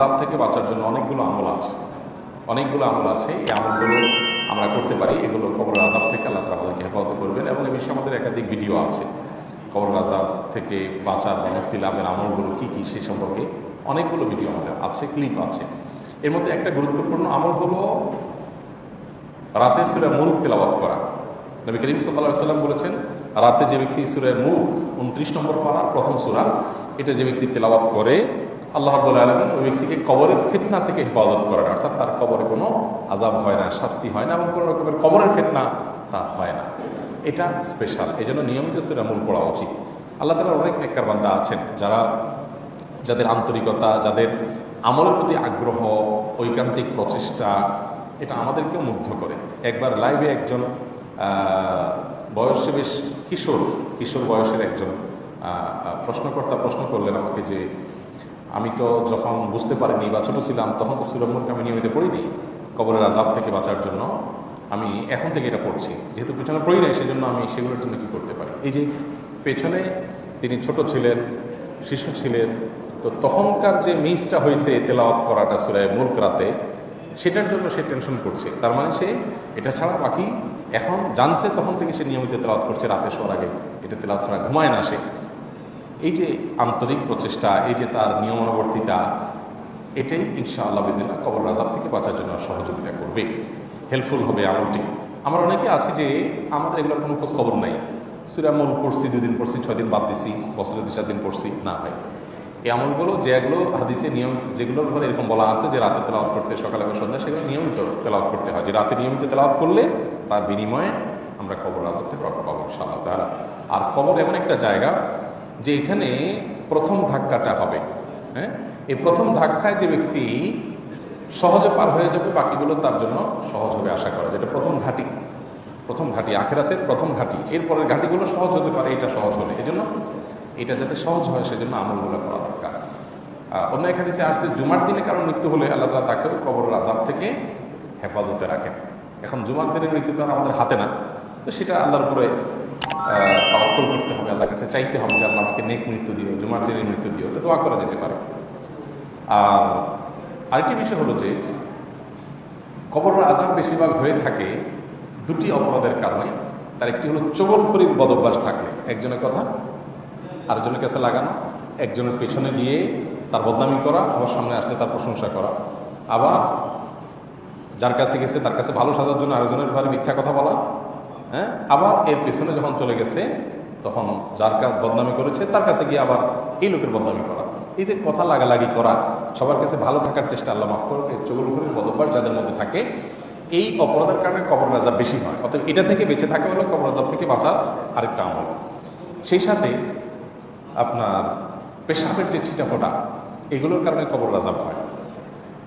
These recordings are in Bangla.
আযাব থেকে বাঁচার জন্য অনেকগুলো আমল আছে, এই আমলগুলো আমরা করতে পারি। এগুলো কবরের আযাব থেকে আল্লাহ তাআলা আমাদেরকে হেফাজত করবেন, এবং এই বিষয়ে আমাদের একাধিক ভিডিও আছে। কবরের আযাব থেকে বাঁচার বা মুক্তি লাভের আমলগুলো কী কী সেই সম্পর্কে অনেকগুলো ভিডিও আমাদের আছে, ক্লিপ আছে। এর মধ্যে একটা গুরুত্বপূর্ণ আমল হলো রাতে সূরা মুলক তেলাওয়াত করা। নবী করিম সাল্লাল্লাহু আলাইহি ওয়াসাল্লাম বলেছেন, রাতে যে ব্যক্তি সূরা মুলক 29 নম্বর পারা প্রথম সূরা, এটা যে ব্যক্তি তেলাওয়াত করে, আল্লাহ রাব্বুল আলামিন ওই ব্যক্তিকে কবরের ফিতনা থেকে হেফাজত করেন। অর্থাৎ তার কবরে কোনো আযাব হয় না, শাস্তি হয় না, এবং কোনো রকমের কবরের ফিতনা তার হয় না। এটা স্পেশাল, এই জন্য নিয়মিত সূরা মুলক পড়া উচিত। আল্লাহ তাআলার অনেক নেককার বান্দা আছেন যাদের আন্তরিকতা, যাদের আমলের প্রতি আগ্রহ, ঐকান্তিক প্রচেষ্টা, এটা আমাদেরকেও মুগ্ধ করে। একবার লাইভে একজন বয়সে বেশ কিশোর বয়সের একজন প্রশ্নকর্তা প্রশ্ন করলেন আমাকে যে, আমি তো যখন বুঝতে পারিনি বা ছোটো ছিলাম তখন তো সূরা মুলক আমি নিয়মিত পড়িনি কবরের আযাব থেকে বাঁচার জন্য, আমি এখন থেকে এটা পড়ছি, যেহেতু পেছনে পড়ি নাই সেজন্য আমি সেগুলোর জন্য কী করতে পারি। এই যে পেছনে তিনি ছোট ছিলেন, শিশু ছিলেন, তো তখনকার যে মিসটা হয়েছে তেলাওয়াত করাটা সূরা মুলক রাতে, সেটার জন্য সে টেনশন করছে। তার মানে সে এটা ছাড়া বাকি এখন জানছে, তখন থেকে সে নিয়মিত তেলাওয়াত করছে রাতে শোয়ার আগে, এটা তেলাওয়াত ছাড়া ঘুমায় না সে। এই যে আন্তরিক প্রচেষ্টা, এই যে তার নিয়মানুবর্তিতা, এটাই ইনশাআল্লাহ বিদিনা কবর আযাব থেকে বাঁচার জন্য সহযোগিতা করবে, হেল্পফুল হবে আমলটি। আমরা অনেকে আছি যে আমাদের এগুলোর কোনো খোঁজ খবর নাই, সূরা মুলক পড়ছি, 2 দিন পড়ছি, 6 দিন বাদ দিছি, বছরে 2-4 দিন পড়ছি, না ভাই। এই আমলগুলো যেগুলো হাদিসে নিয়মিত, যেগুলোর ঘরে এরকম বলা আছে যে রাতে তেলাওয়াত করতে, সকালে বা সন্ধ্যা, সেগুলো নিয়মিত তেলাওয়াত করতে হয়, যে রাতে নিয়মিত তেলাওয়াত করলে তার বিনিময়ে আমরা কবর আযাব থেকে রক্ষা পাবো ইনশাআল্লাহ তাআলা। আর কবর এমন একটা জায়গা যে এখানে প্রথম ধাক্কাটা হবে, হ্যাঁ, এই প্রথম ধাক্কায় যে ব্যক্তি সহজে পার হয়ে যাবে, বাকিগুলো তার জন্য সহজ হবে আশা করা। যেটা প্রথম ঘাঁটি আখিরাতের প্রথম ঘাঁটি, এরপরের ঘাঁটিগুলো সহজ হতে পারে এটা সহজ হলে। এই জন্য এটা যাতে সহজ হয় সেজন্য আমলগুলো করা দরকার। অন্য এক হাদিসে আসছে, জুমার দিনে কারণ মৃত্যু হলে আল্লাহ তাআলা তাকেও কবরের আযাব থেকে হেফাজতে রাখেন। এখন জুমার দিনের মৃত্যু তো আমাদের হাতে না, তো সেটা আল্লাহর উপরে তাওয়াক্কুল করতে হবে, আল্লাহর কাছে চাইতে হবে যে আল্লাহ আমাকে নেক মৃত্যু দিও, জুমার দিনের মৃত্যু দিও, এটা দোয়া করা যেতে পারে। আর আরেকটি বিষয় হলো যে কবরের আযাব বেশিরভাগ হয়ে থাকে 2টি অপরাধের কারণে। তার একটি হলো চগলখড়ির বদভ্যাস থাকলে, একজনের কথা আরেকজনের কাছে লাগানো, একজনের পেছনে গিয়ে তার বদনামি করা, আবার সামনে আসলে তার প্রশংসা করা, আবার যার কাছে গেছে তার কাছে ভালো সাজার জন্য আরেকজনের ব্যাপারে মিথ্যা কথা বলা, হ্যাঁ, আবার এর পেছনে যখন চলে গেছে তখন যার কাছে বদনামি করেছে তার কাছে গিয়ে আবার এই লোকের বদনামি করা। এই যে কথা লাগালাগি করা, সবার কাছে ভালো থাকার চেষ্টা, আল্লাহ মাফ করুক, এই চগলখড়ির বদভ্যাস যাদের মধ্যে থাকে, এই অপরাধের কারণে কবরের আযাব বেশি হয়। অর্থাৎ এটা থেকে বেঁচে থাকা হলো কবরের আযাব থেকে বাঁচার আরেকটা আমল। সেই সাথে আপনার পেশাবের যে ছিটাফোঁটা, এগুলোর কারণে কবরের আযাব হয়।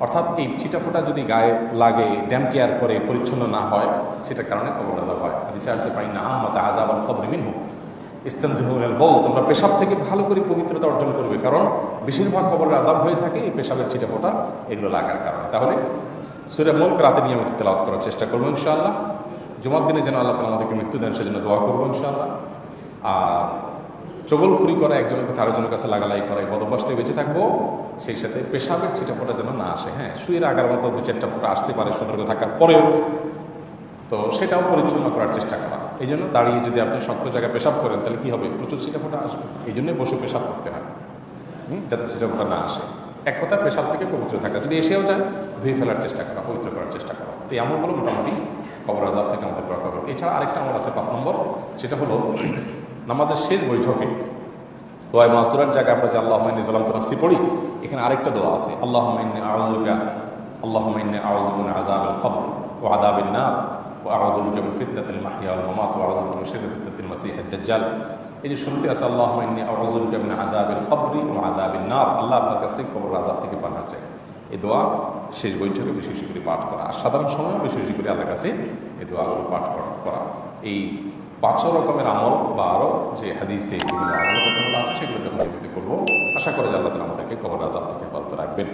অর্থাৎ এই ছিটাফোঁটা যদি গায়ে লাগে, ড্যাম কেয়ার করে পরিচ্ছন্ন না হয়, সেটার কারণে কবরের আযাব হয়। হাদিসে আছে, ফাইন্না আম্মাতা আযাবাল কবরি মিনহু ইস্তানজিহু মিনাল বাউল, তোমরা পেশাব থেকে ভালো করে পবিত্রতা অর্জন করবে, কারণ বেশিরভাগ কবরের আযাব হয়ে থাকে এই পেশাবের ছিটাফোঁটা এগুলো লাগার কারণে। তাহলে সূরা মুলক রাতে নিয়মিত তেলাওয়াত করার চেষ্টা করবো ইনশাআল্লাহ। জুমার দিনে যেন আল্লাহ তাআলা আমাদেরকে মৃত্যু দেন সেজন্য দোয়া করবো ইনশাআল্লাহ। আর চগলখড়ি করা, একজনের কাছে আরেকজনের কাছে লাগালাই করা, এই বদভ্যাস থেকে বেঁচে থাকবো। সেই সাথে পেশাবের ছিটাফোঁটা যেন না আসে, হ্যাঁ, শুয়ের আগার মতো 2-4টা ফোঁটা আসতে পারে সতর্ক থাকার পরেও, তো সেটাও পরিচ্ছন্ন করার চেষ্টা করা। এই জন্য দাঁড়িয়ে যদি আপনি শক্ত জায়গায় পেশাব করেন তাহলে কী হবে, প্রচুর ছিটাফোঁটা আসবে। এই জন্যই বসে পেশাব করতে হয়, যাতে ছিটাফোঁটা না আসে। এক কথা, পেশাব থেকে পবিত্র থাকা, যদি এসেও যায় ধুয়ে ফেলার চেষ্টা করা, পবিত্র করার চেষ্টা করা। তো এই আমলগুলো মোটামুটি কবরের আযাব থেকে আমাদের রক্ষা করবে। এছাড়া আরেকটা আমল আছে 5 নম্বর, সেটা হলো নামাজের শেষ বৈঠকে দোয়া মাসুরার জায়গায় আমরা যে আল্লাহুম্মা ইন্নী যালামতু নাফসি পড়ি, এখানে আরেকটা দোয়া আছে, আল্লাহুম্মা ইন্নী আউযু বিকা মিন আযাবিল কবর ওয়া আযাবিন নার ওয়া আউযু বিকা মিন ফিতনাতিল মাহইয়া ওয়াল মামাত ওয়া আউযু বিকা মিন শাররি ফিতনাতিল মাসীহিদ দাজ্জাল। এই যে শুনতে আছে, আল্লাহুম্মা ইন্নী আউযু বিকা মিন আযাবিল কবরি ওয়া আযাবিন নার, আল্লাহ আপনার কাছ থেকে কবরের আযাব থেকে পানাহ চাই। এই দোয়া শেষ বৈঠকে বেশি বেশি করে পাঠ করা, আর সাধারণ সময় বেশি বেশি করে আল্লাহর কাছে এই দোয়াগুলো পাঠ করা। এই 5 রকমের আমল বা আরও যে হাদিসে বিভিন্ন আমলের কথাগুলো আছে সেগুলো যখন নিয়মিত করবো, আশা করে যে আল্লাহ তাআলা আমাদেরকে কবরের আযাব থেকে হেফাজতে রাখবেন।